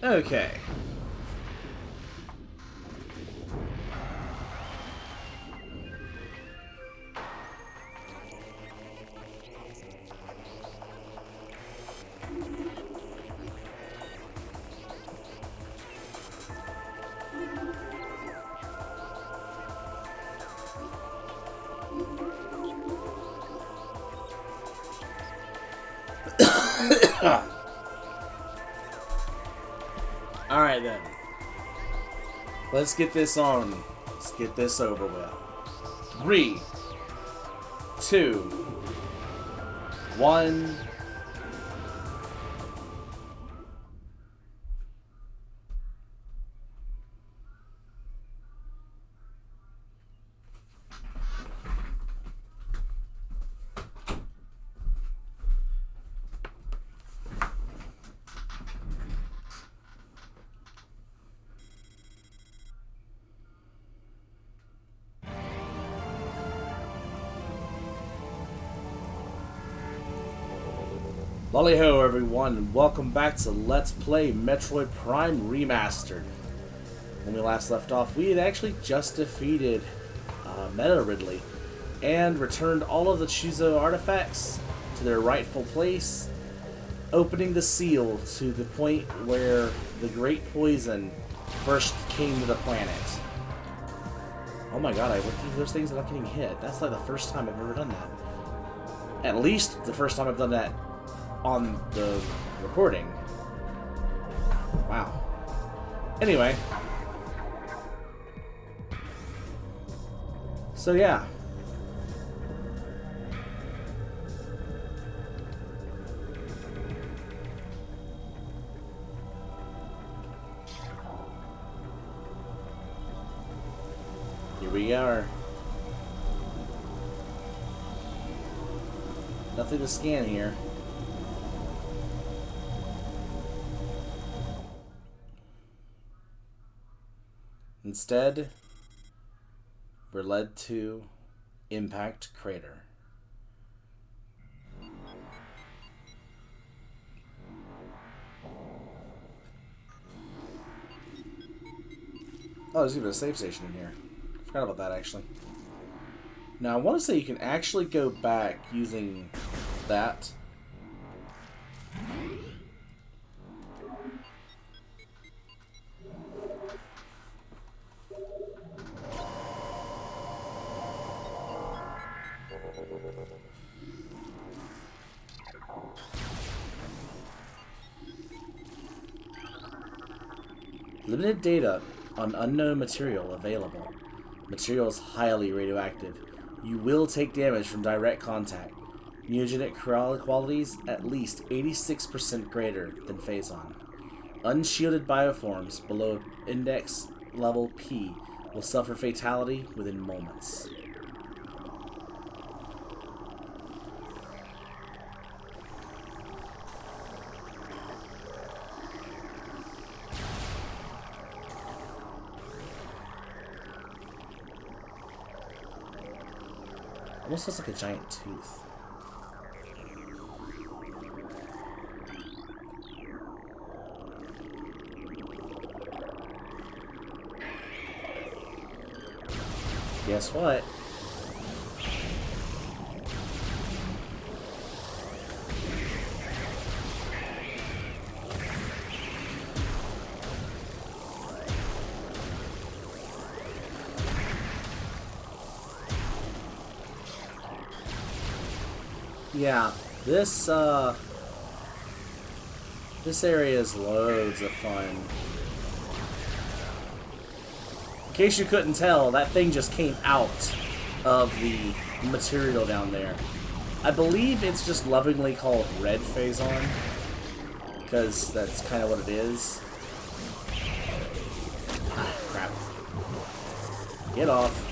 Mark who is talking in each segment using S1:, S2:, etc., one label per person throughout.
S1: Okay. Alright then. Let's get this on. Let's get this over with. 3, 2, 1. Lali-ho everyone, and welcome back to Let's Play Metroid Prime Remastered. When we last left off, we had actually just defeated Metroid and returned all of the Chuzo artifacts to their rightful place, opening the seal to the point where the Great Poison first came to the planet. Oh my god, I went through those things without getting hit. That's like the first time I've ever done that. At least the first time I've done that on the recording. Wow. Anyway. So yeah. Here we are. Nothing to scan here. Instead, we're led to Impact Crater. Oh, there's even a save station in here. Forgot about that, actually. Now, I want to say you can actually go back using that. Limited data on unknown material available. Material is highly radioactive. You will take damage from direct contact. Mutagenic qualities at least 86% greater than Phazon. Unshielded bioforms below index level P will suffer fatality within moments. Almost looks like a giant tooth. Guess what? Yeah, this area is loads of fun. In case you couldn't tell, that thing just came out of the material down there. I believe it's just lovingly called Red Phazon, because that's kind of what it is. Ah, crap. Get off.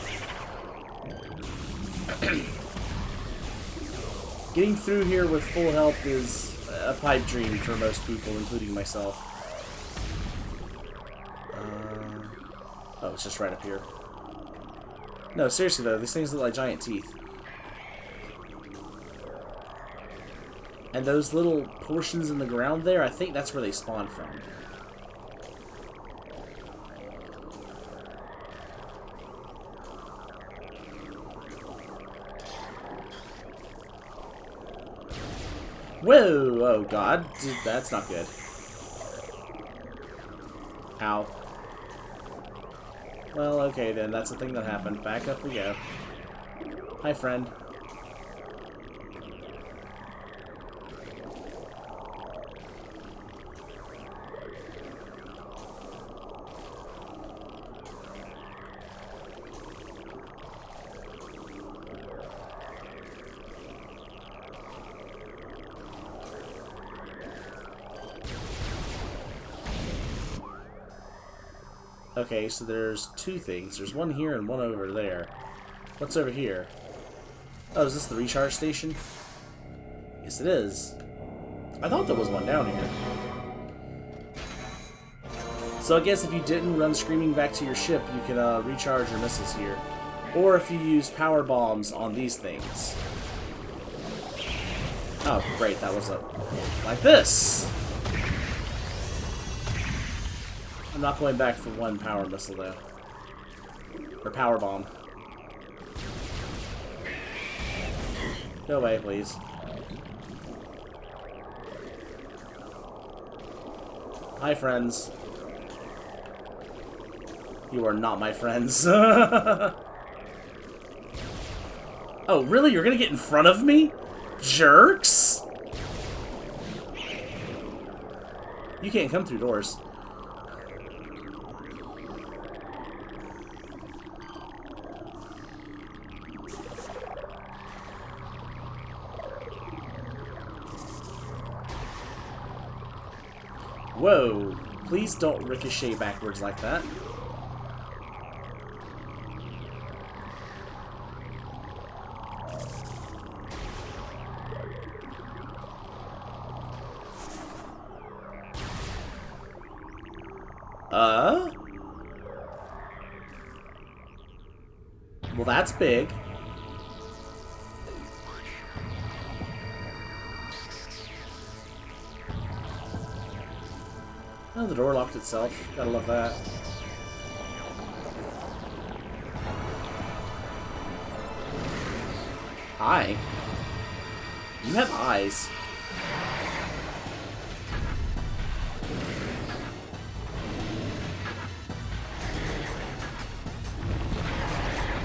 S1: Getting through here with full health is a pipe dream for most people, including myself. Oh, it's just right up here. No, seriously though, these things look like giant teeth. And those little portions in the ground there, I think that's where they spawn from. Whoa! Oh god, dude, that's not good. Ow. Well, okay then, that's the thing that happened. Back up we go. Hi, friend. Okay, so there's two things. There's one here and one over there. What's over here? Oh, is this the recharge station? Yes, it is. I thought there was one down here. So I guess if you didn't run screaming back to your ship, you can recharge your missiles here. Or if you use power bombs on these things. Oh, great, that was like this! I'm not going back for one power missile, though. Or power bomb. Go away, please. Hi, friends. You are not my friends. Oh, really? You're gonna get in front of me? Jerks! You can't come through doors. Whoa, please don't ricochet backwards like that. Well, that's big. Oh, the door locked itself. Gotta love that. Hi. You have eyes.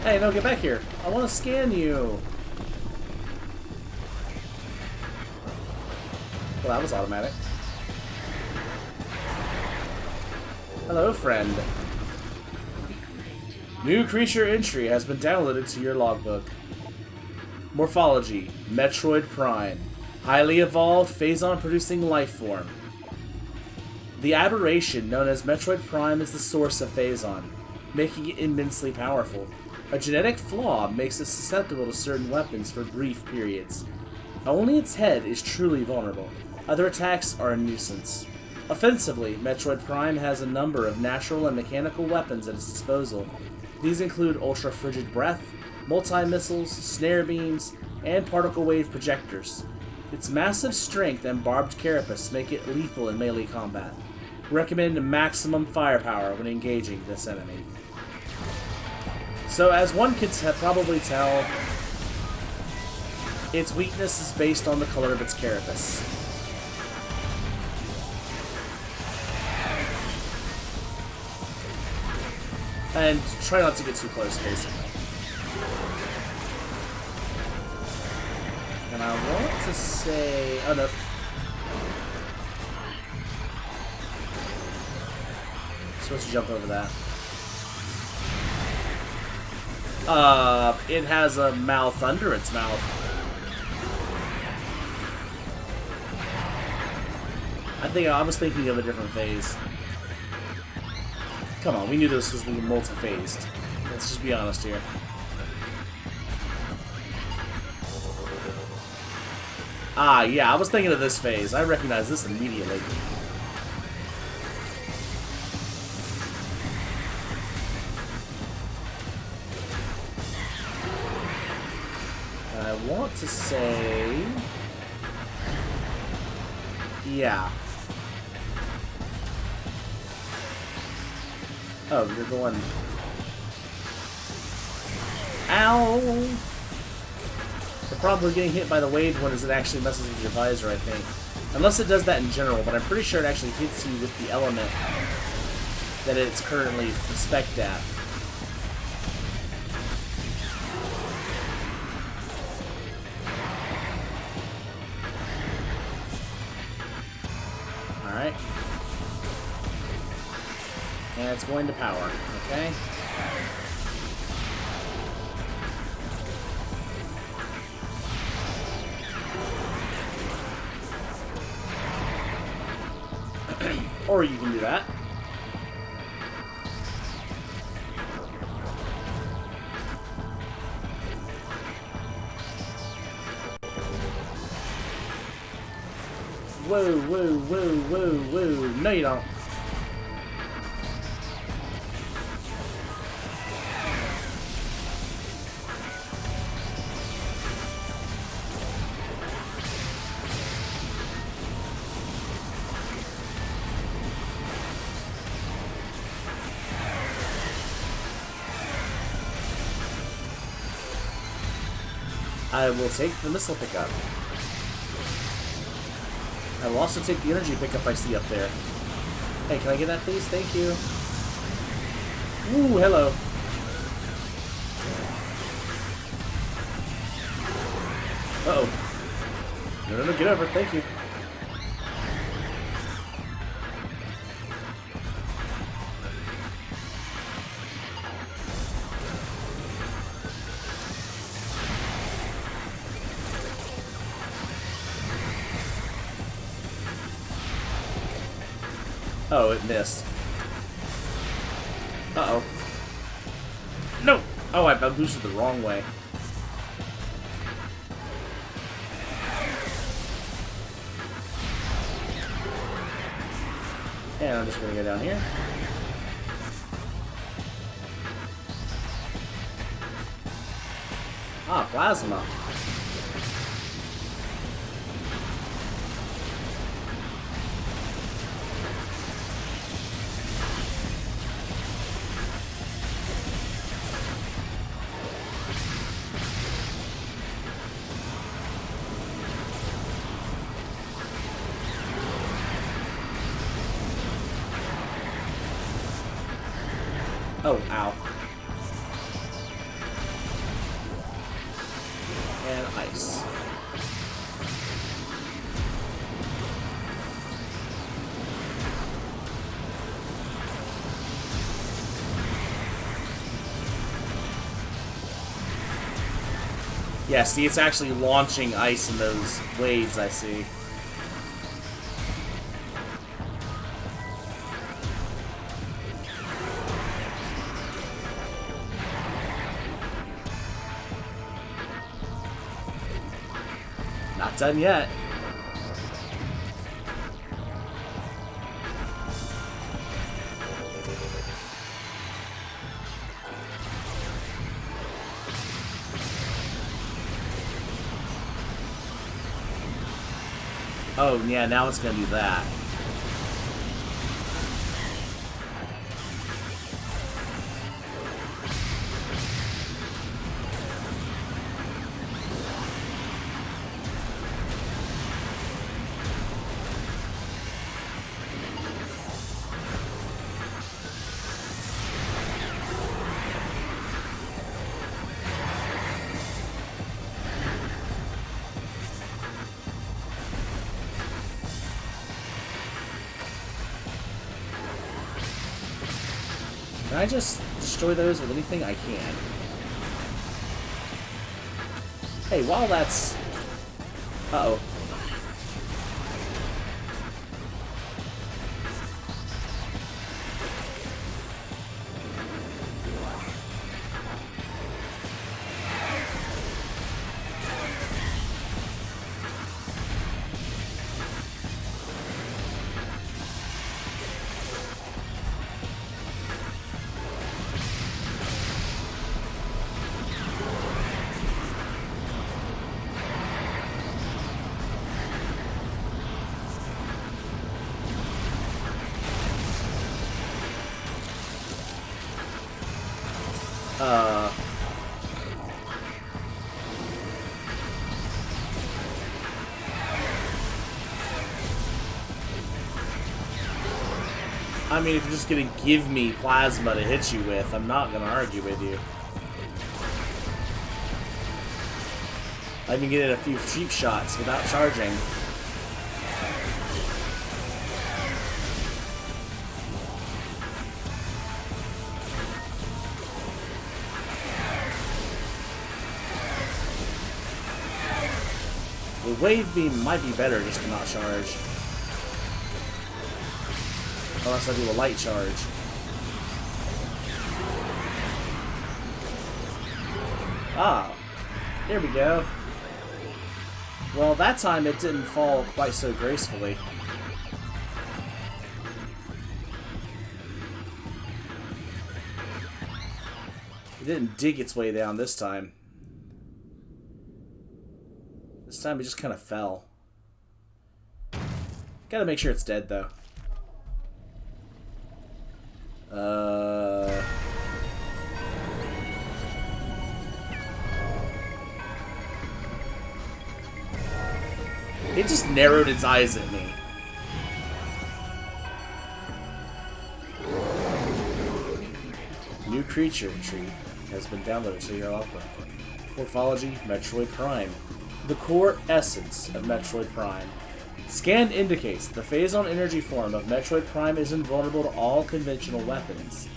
S1: Hey, no, get back here. I want to scan you. Well, that was automatic. Hello, friend. New creature entry has been downloaded to your logbook. Morphology: Metroid Prime. Highly evolved, Phazon-producing life form. The aberration known as Metroid Prime is the source of Phazon, making it immensely powerful. A genetic flaw makes it susceptible to certain weapons for brief periods. Only its head is truly vulnerable. Other attacks are a nuisance. Offensively, Metroid Prime has a number of natural and mechanical weapons at its disposal. These include ultra-frigid breath, multi-missiles, snare beams, and particle wave projectors. Its massive strength and barbed carapace make it lethal in melee combat. Recommend maximum firepower when engaging this enemy. So, as one could probably tell, its weakness is based on the color of its carapace. And try not to get too close, basically. And I want to say... oh, no. Supposed to jump over that. It has a mouth under its mouth. I was thinking of a different phase. Come on, we knew this was being multi-phased. Let's just be honest here. Ah, yeah, I was thinking of this phase. I recognize this immediately. I want to say... yeah. Oh, you're going... ow! problem with getting hit by the waves one is it actually messes with your visor, I think. Unless it does that in general, but I'm pretty sure it actually hits you with the element that it's currently spec'd at. Alright. And it's going to power, okay? Or you can do that. Whoa, whoa, whoa, whoa, whoa. No, you don't. I will take the missile pickup. I will also take the energy pickup I see up there. Hey, can I get that, please? Thank you. Ooh, hello. Uh-oh. No, no, no, get over. Thank you. Oh, it missed. Uh-oh. No! Oh, I boosted the wrong way. And I'm just gonna go down here. Ah, plasma. Oh, ow. And ice. Yeah, see, it's actually launching ice in those waves, I see. Not done yet. Oh, yeah, now it's gonna do that. Can I just destroy those with anything I can? Hey, while that's... Uh-oh. I mean, if you're just gonna give me plasma to hit you with, I'm not gonna argue with you. I can get in a few cheap shots without charging. The wave beam might be better just to not charge. Unless I do a light charge. Ah, here we go. Well, that time it didn't fall quite so gracefully. It didn't dig its way down this time. This time it just kind of fell. Gotta make sure it's dead, though. It just narrowed its eyes at me. New creature tree has been downloaded to your opera. Morphology, Metroid Prime. The core essence of Metroid Prime. Scan indicates the Phazon energy form of Metroid Prime is invulnerable to all conventional weapons.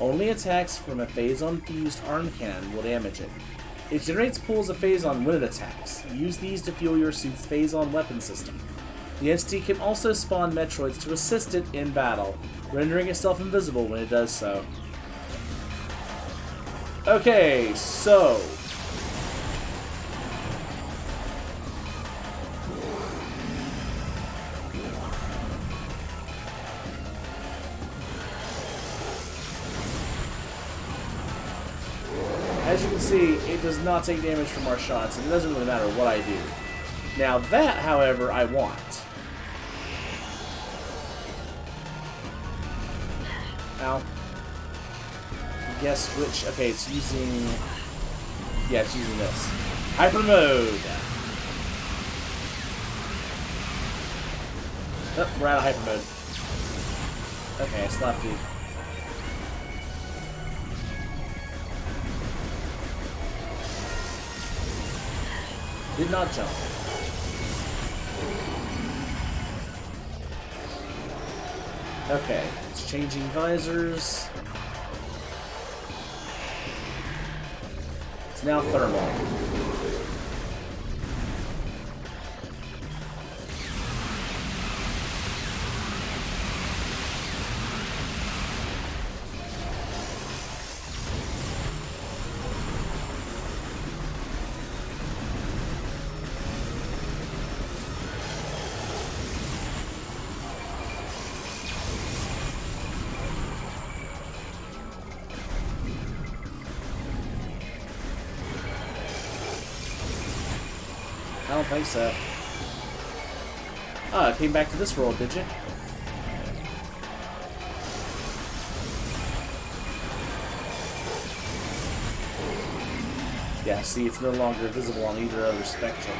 S1: Only attacks from a Phazon-fused arm cannon will damage it. It generates pools of Phazon when it attacks. Use these to fuel your suit's Phazon weapon system. The entity can also spawn Metroids to assist it in battle, rendering itself invisible when it does so. Okay, so... as you can see, it does not take damage from our shots, and it doesn't really matter what I do. Now that, however, I want. Ow. Guess which... okay, it's using... yeah, it's using this. Hyper mode! Oh, we're out of hyper mode. Okay, I slapped you. Did not jump. Okay, it's changing visors. It's now thermal. I don't think so. Oh, it came back to this world, did you? Yeah, see, it's no longer visible on either other spectrum.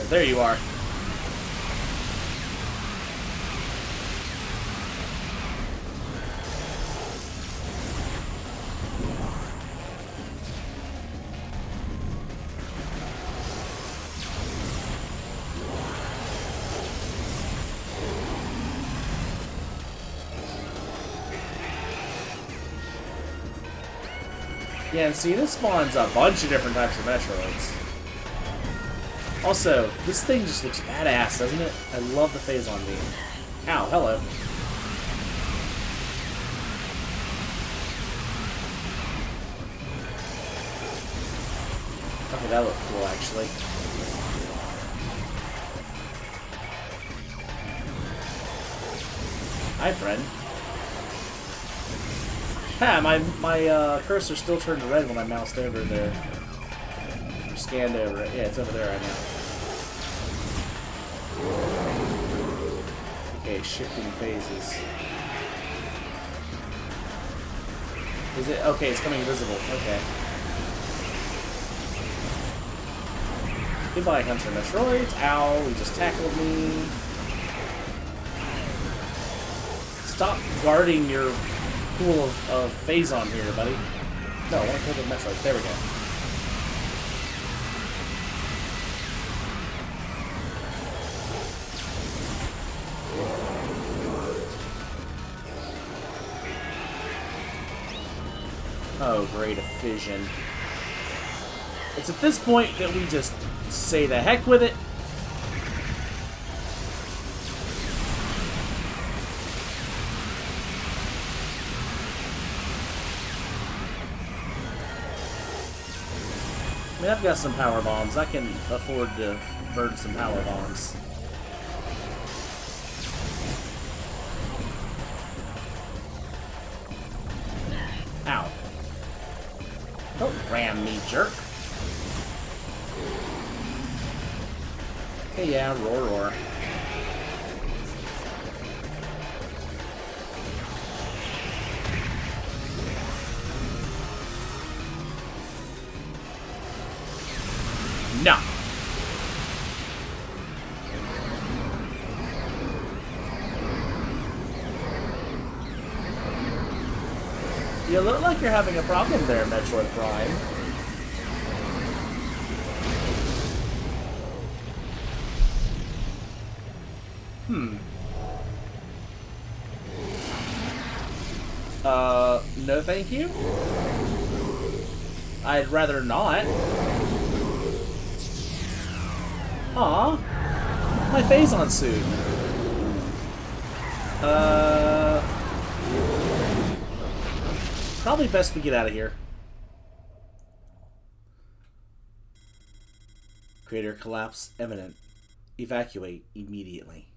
S1: There you are. Yeah, and see, this spawns a bunch of different types of Metroids. Also, this thing just looks badass, doesn't it? I love the Phazon beam. Ow, hello. Okay, that looked cool, actually. Hi, friend. Ha! My cursor still turned red when I moused over there. Or scanned over it. Yeah, it's over there right now. Okay, shifting phases. Is it? Okay, it's coming invisible. Okay. Goodbye, Hunter Metroid. Ow, he just tackled me. Stop guarding your pool of Phazon here, buddy. No, I want to kill the Metroid. There we go. Oh, great, a fission. It's at this point that we just say the heck with it. I mean, I've got some power bombs. I can afford to burn some power bombs. Ow. Don't ram me, jerk. Hey, yeah, roar, roar. No. You look like you're having a problem there, Metroid Prime. No thank you? I'd rather not. Aw, my Phazon Suit. Probably best we get out of here. Crater collapse imminent. Evacuate immediately.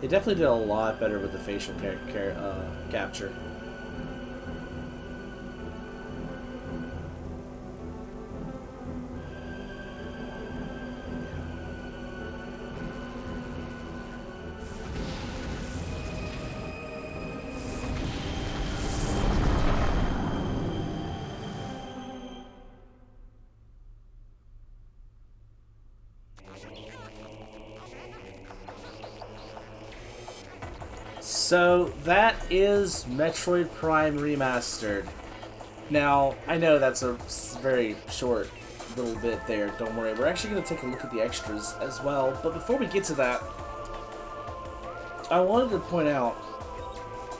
S1: They definitely did a lot better with the facial capture. So that is Metroid Prime Remastered. Now, I know that's a very short little bit there, don't worry. We're actually going to take a look at the extras as well. But before we get to that, I wanted to point out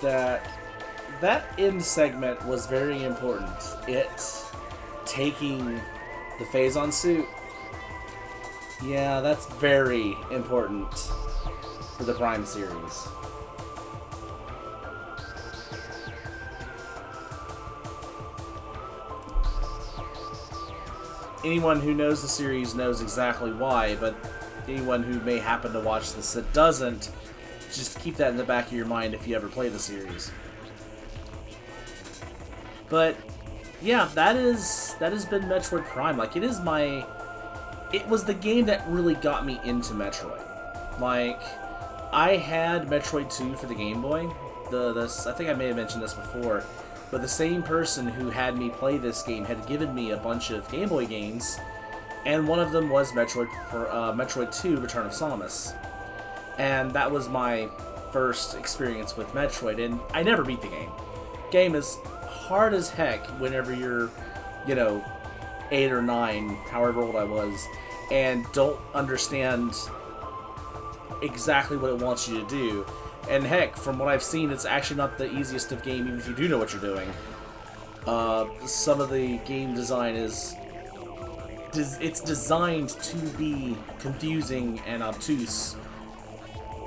S1: that that end segment was very important. It's taking the Phazon Suit. Yeah, that's very important for the Prime series. Anyone who knows the series knows exactly why, but anyone who may happen to watch this that doesn't, just keep that in the back of your mind if you ever play the series. But yeah, that has been Metroid Prime. Like, it was the game that really got me into Metroid. Like, I had Metroid 2 for the Game Boy. I think I may have mentioned this before. But the same person who had me play this game had given me a bunch of Game Boy games, and one of them was Metroid 2: Return of Samus. And that was my first experience with Metroid, and I never beat the game. Game is hard as heck whenever you're, 8 or 9, however old I was, and don't understand exactly what it wants you to do. And heck, from what I've seen, it's actually not the easiest of game, even if you do know what you're doing. Some of the game design is it's designed to be confusing and obtuse,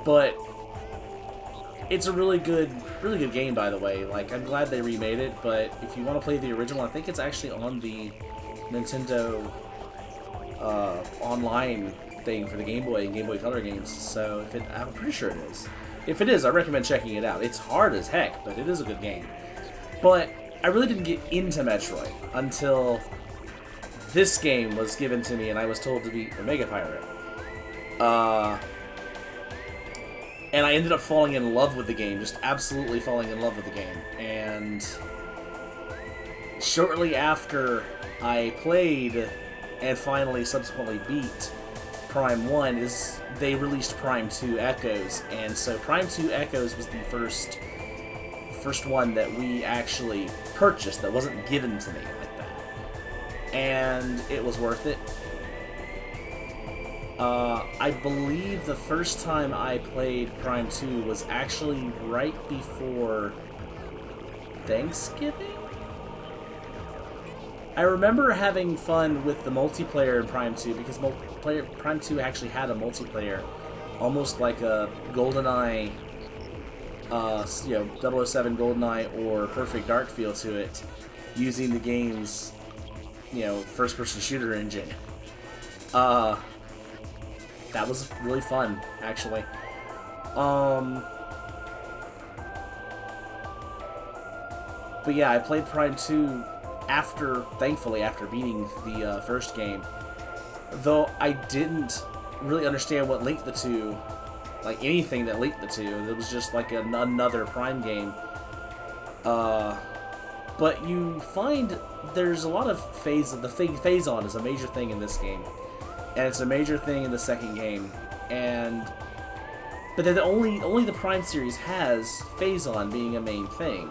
S1: but it's a really good game, by the way. Like, I'm glad they remade it, but if you want to play the original, I think it's actually on the Nintendo online thing for the Game Boy and Game Boy Color games. So I'm pretty sure it is. If it is, I recommend checking it out. It's hard as heck, but it is a good game. But I really didn't get into Metroid until this game was given to me and I was told to be Aqua Pirate. And I ended up falling in love with the game, just absolutely falling in love with the game. And shortly after I played and finally subsequently beat Prime 1, they released Prime 2 Echoes. And so Prime 2 Echoes was the first one that we actually purchased that wasn't given to me like that. And it was worth it. I believe the first time I played Prime 2 was actually right before Thanksgiving? I remember having fun with the multiplayer in Prime 2 because Prime 2 actually had a multiplayer, almost like a GoldenEye, 007 GoldenEye or Perfect Dark feel to it, using the game's, first-person shooter engine. That was really fun, actually. But yeah, I played Prime 2 thankfully after beating the first game. Though I didn't really understand what linked the two, like anything that linked the two. It was just like another Prime game. But you find there's a lot of Phazon is a major thing in this game. And it's a major thing in the second game, but then only the Prime series has Phazon being a main thing.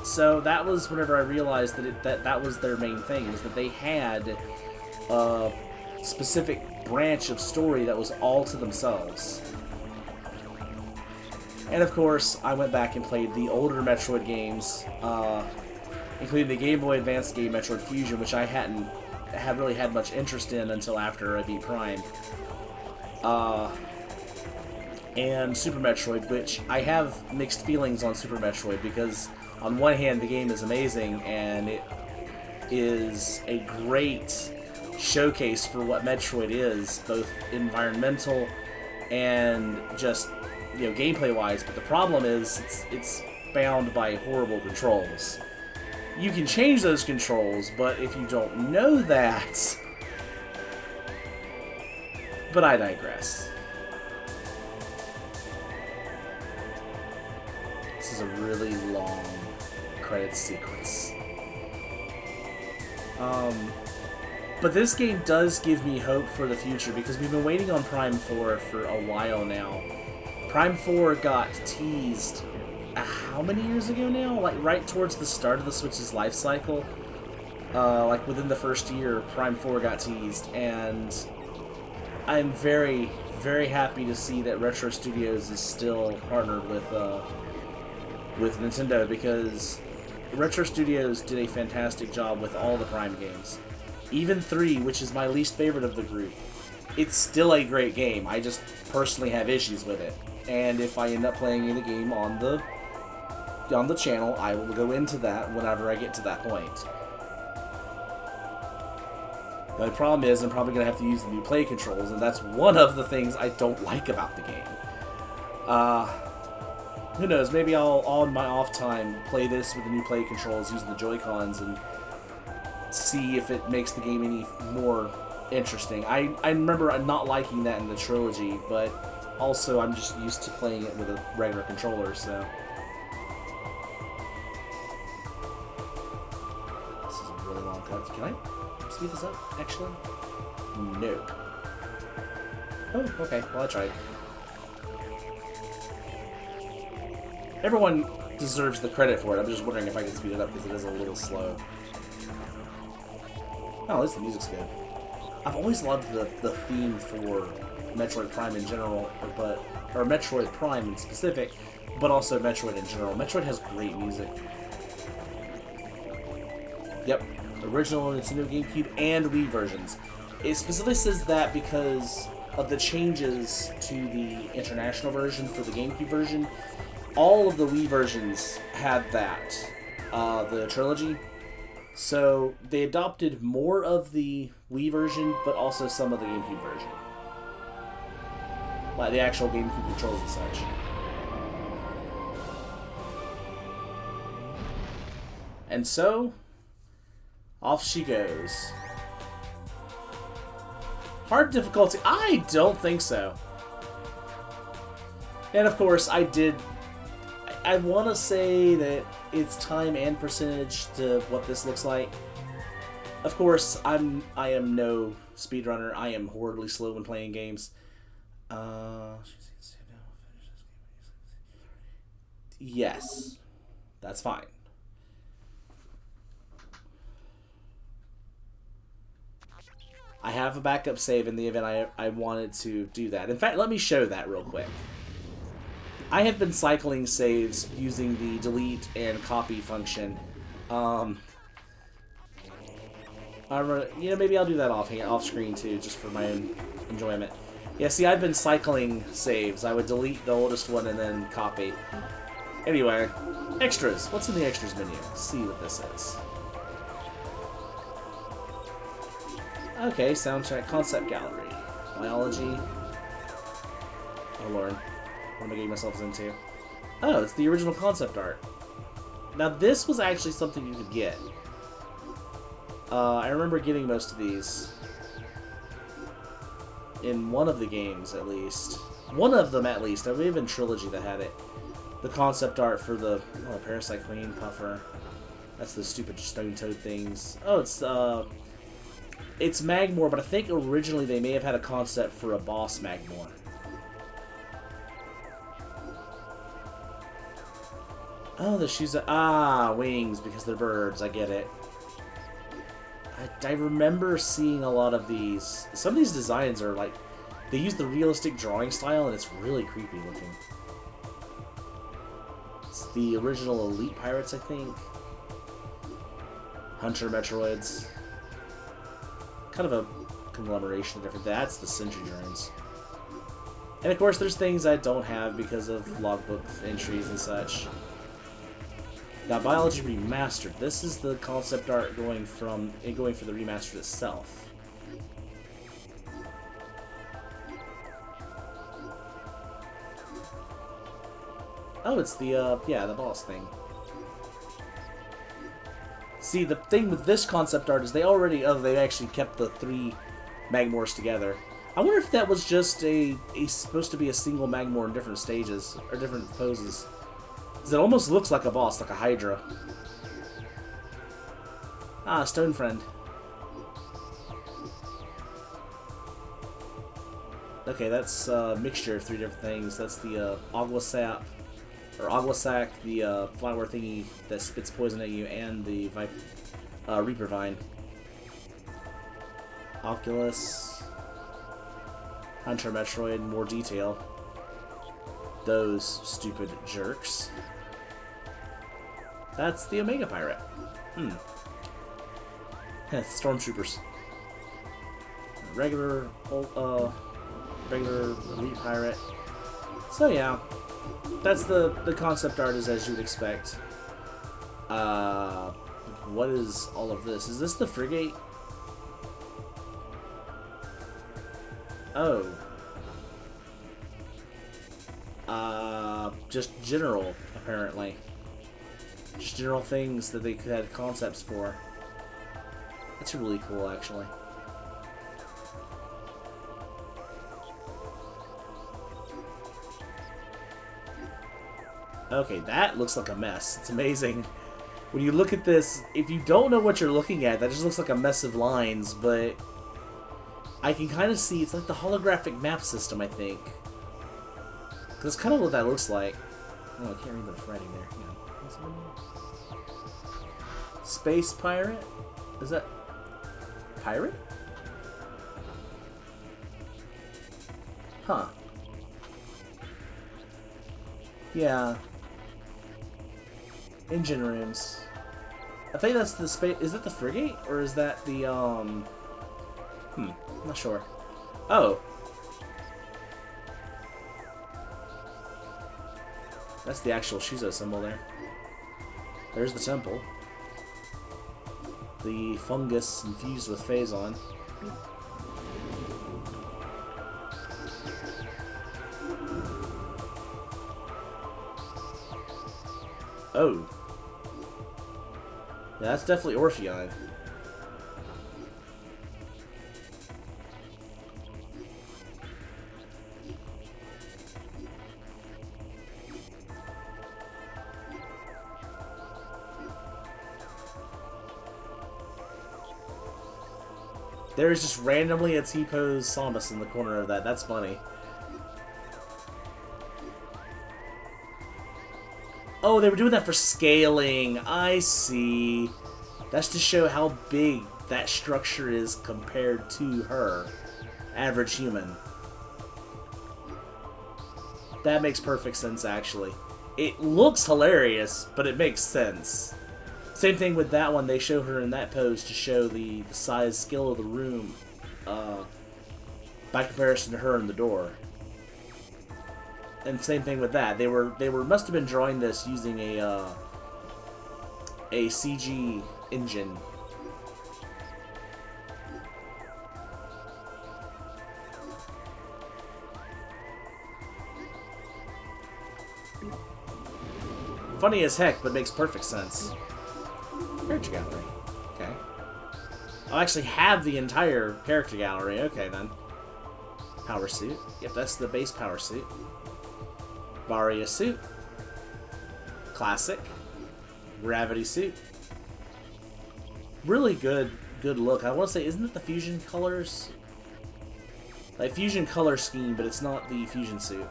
S1: So that was whenever I realized that was their main thing, was that they had a specific branch of story that was all to themselves. And of course, I went back and played the older Metroid games, including the Game Boy Advance game Metroid Fusion, which I hadn't really had much interest in until after I beat Prime. And Super Metroid, which I have mixed feelings on Super Metroid, because on one hand the game is amazing and it is a great showcase for what Metroid is, both environmental and just gameplay wise, but the problem is it's bound by horrible controls. You can change those controls, but if you don't know that... But I digress. This is a really long credits sequence. But this game does give me hope for the future, because we've been waiting on Prime 4 for a while now. Prime 4 got teased how many years ago now? Like right towards the start of the Switch's life cycle. Like within the first year, Prime 4 got teased, and I'm very, very happy to see that Retro Studios is still partnered with Nintendo, because Retro Studios did a fantastic job with all the Prime games. Even 3, which is my least favorite of the group, it's still a great game. I just personally have issues with it. And if I end up playing the game on the channel, I will go into that whenever I get to that point. The problem is I'm probably going to have to use the new play controls, and that's one of the things I don't like about the game. Who knows, maybe I'll, on my off time, play this with the new play controls using the Joy-Cons and see if it makes the game any more interesting. I remember not liking that in the trilogy, but also I'm just used to playing it with a regular controller, so... This is a really long cut. Can I speed this up, actually? No. Oh, okay. Well, I tried. Everyone deserves the credit for it. I'm just wondering if I can speed it up, because it is a little slow. Oh, at least the music's good. I've always loved the theme for Metroid Prime in general, or Metroid Prime in specific, but also Metroid in general. Metroid has great music. Yep, original Nintendo GameCube and Wii versions. It specifically says that because of the changes to the international version for the GameCube version. All of the Wii versions had that, the trilogy. So they adopted more of the Wii version, but also some of the GameCube version. Like the actual GameCube controls and such. And so, off she goes. Hard difficulty? I don't think so. And of course, I want to say that it's time and percentage to what this looks like. Of course, I am no speedrunner. I am horribly slow when playing games. Yes, that's fine. I have a backup save in the event I wanted to do that. In fact, let me show that real quick. I have been cycling saves using the delete and copy function. Maybe I'll do that off screen too, just for my own enjoyment. Yeah, see, I've been cycling saves. I would delete the oldest one and then copy. Anyway, extras. What's in the extras menu? Let's see what this is. Okay, soundtrack, concept gallery, biology. Oh lord, what am I getting myself into? Oh, it's the original concept art. Now this was actually something you could get. I remember getting most of these in one of the games, at least. One of them, at least. I believe in Trilogy that had it. The concept art for the Parasite Queen, Puffer. That's the stupid stone toad things. Oh, it's Magmore, but I think originally they may have had a concept for a boss Magmore. Oh, the shoes are... wings, because they're birds. I get it. I remember seeing a lot of these. Some of these designs are like... They use the realistic drawing style, and it's really creepy looking. It's the original Elite Pirates, I think. Hunter Metroids. Kind of a conglomeration of different... That's the Sentry drones. And of course, there's things I don't have because of logbook entries and such. Now, Biology Remastered. This is the concept art going for the Remastered itself. Oh, it's the, the boss thing. See, the thing with this concept art is they actually kept the 3 Magmores together. I wonder if that was just supposed to be a single Magmore in different stages, or different poses. Because it almost looks like a boss, like a Hydra. Ah, Stone Friend. Okay, that's a mixture of 3 different things. That's the Agua Sac, the flower thingy that spits poison at you, and the Reaper Vine. Oculus. Hunter Metroid, more detail. Those stupid jerks. That's the Omega Pirate. Stormtroopers. Regular Elite Pirate. So yeah, that's the concept art is as you'd expect. What is all of this? Is this the frigate? Oh. Just general, apparently. Just general things that they had concepts for. That's really cool, actually. Okay, that looks like a mess. It's amazing. When you look at this, if you don't know what you're looking at, that just looks like a mess of lines, but I can kind of see, it's like the holographic map system, I think. That's kind of what that looks like. Oh, I can't read the writing there. Hang on. What's the name? Space Pirate? Is that... Pirate? Huh. Yeah. Engine rooms. I think that's the space. Is that the frigate or is that the I'm not sure. Oh, that's the actual Shizo symbol there. There's the temple. The fungus infused with Phazon. Oh. Yeah, that's definitely Orpheon. There's just randomly a T-pose Samus in the corner of that. That's funny. Oh, they were doing that for scaling. I see. That's to show how big that structure is compared to her. Average human. That makes perfect sense, actually. It looks hilarious, but it makes sense. Same thing with that one. They show her in that pose to show the size scale of the room by comparison to her in the door. And same thing with that. They must have been drawing this using a CG engine. Funny as heck, but makes perfect sense. Character gallery. Okay. I'll actually have the entire character gallery. Okay, then. Power suit. Yep, that's the base power suit. Varia suit. Classic. Gravity suit. Really good look. I want to say, isn't it the fusion colors? Like fusion color scheme, but it's not the fusion suit.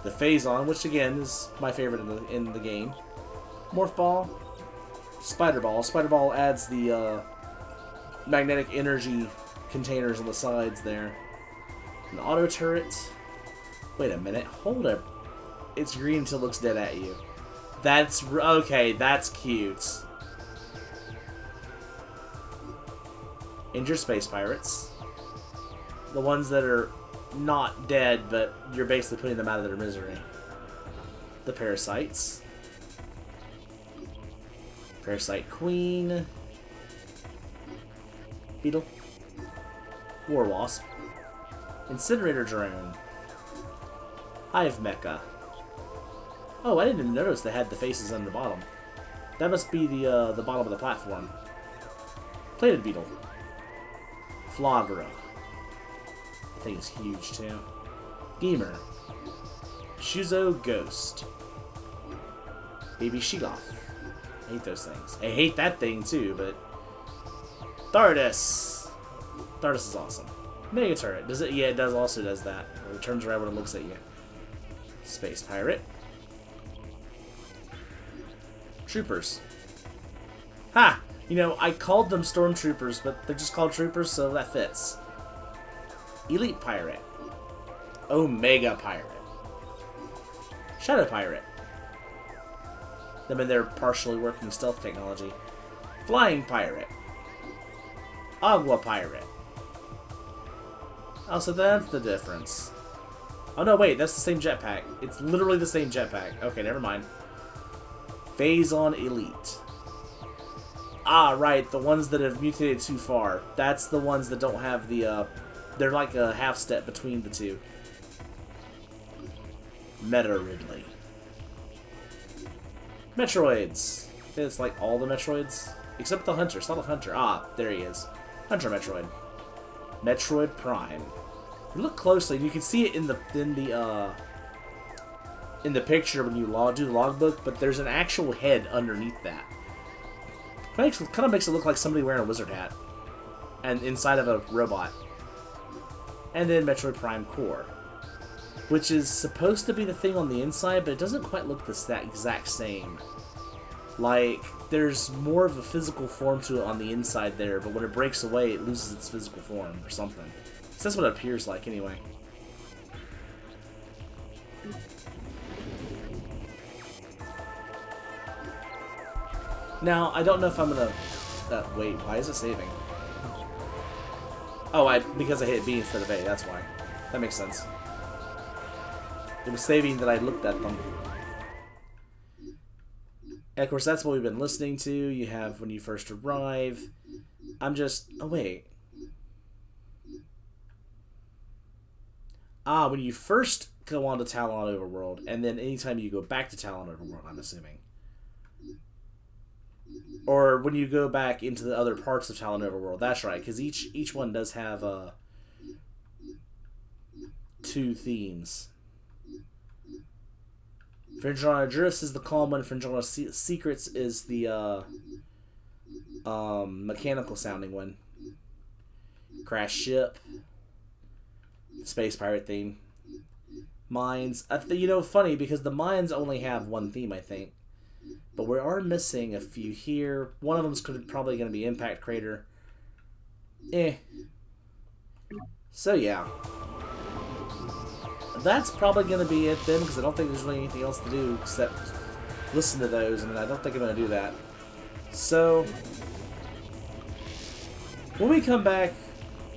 S1: The Phazon, which again is my favorite in the game. Morph ball. Spider ball. Spider ball adds the magnetic energy containers on the sides there. An auto turret. Wait a minute. Hold up. It's green until it looks dead at you. That's okay. That's cute. Injured space pirates. The ones that are not dead, but you're basically putting them out of their misery. The Parasites. Parasite Queen. Beetle. War Wasp. Incinerator Drone. Hive Mecha. Oh, I didn't even notice they had the faces on the bottom. That must be the bottom of the platform. Plated Beetle. Flagra. I think it's huge too. Gamer. Shuzo Ghost. Baby Sheloff. I hate those things. I hate that thing too, but Thardus. Thardus is awesome. Mega Turret. Does it? Yeah, it does. Also does that. It turns around when it looks at you. Space Pirate. Troopers. Ha! You know, I called them Stormtroopers, but they're just called Troopers, so that fits. Elite Pirate. Omega Pirate. Shadow Pirate. Them in their partially working stealth technology. Flying Pirate. Aqua Pirate. Oh, so that's the difference. Oh no, wait, that's the same jetpack. It's literally the same jetpack. Okay, never mind. Phazon Elite. Ah, right, the ones that have mutated too far. That's the ones that don't have the, they're like a half step between the two. Meta Ridley. Metroids. It's like all the Metroids. Except the Hunter. It's not a Hunter. Ah, there he is. Hunter Metroid. Metroid Prime. You look closely, and you can see it in the picture when you do the logbook, but there's an actual head underneath that. Kind of makes it look like somebody wearing a wizard hat, and inside of a robot. And then Metroid Prime Core, which is supposed to be the thing on the inside, but it doesn't quite look that exact same. Like, there's more of a physical form to it on the inside there, but when it breaks away, it loses its physical form or something. So that's what it appears like, anyway. Now, I don't know if I'm gonna... wait, why is it saving? Oh, because I hit B instead of A, that's why. That makes sense. It was saving that I looked at them. And of course, that's what we've been listening to. You have when you first arrive. I'm just... Oh, wait. Ah, when you first go on to Talon Overworld, and then anytime you go back to Talon Overworld, I'm assuming. Or when you go back into the other parts of Talon Overworld. That's right, because each one does have 2 themes. Fringilla Drifts is the calm one. Fringilla Secrets is the mechanical sounding one. Crash Ship. Space Pirate theme. Mines. You know, funny, because the mines only have 1 theme, I think. But we are missing a few here. One of them's probably going to be Impact Crater. So, yeah. That's probably going to be it then, because I don't think there's really anything else to do except listen to those, and I don't think I'm going to do that. So, when we come back,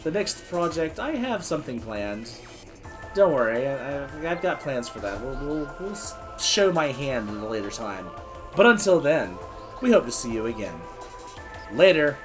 S1: the next project, I have something planned. Don't worry, I've got plans for that. We'll show my hand at a later time. But until then, we hope to see you again. Later.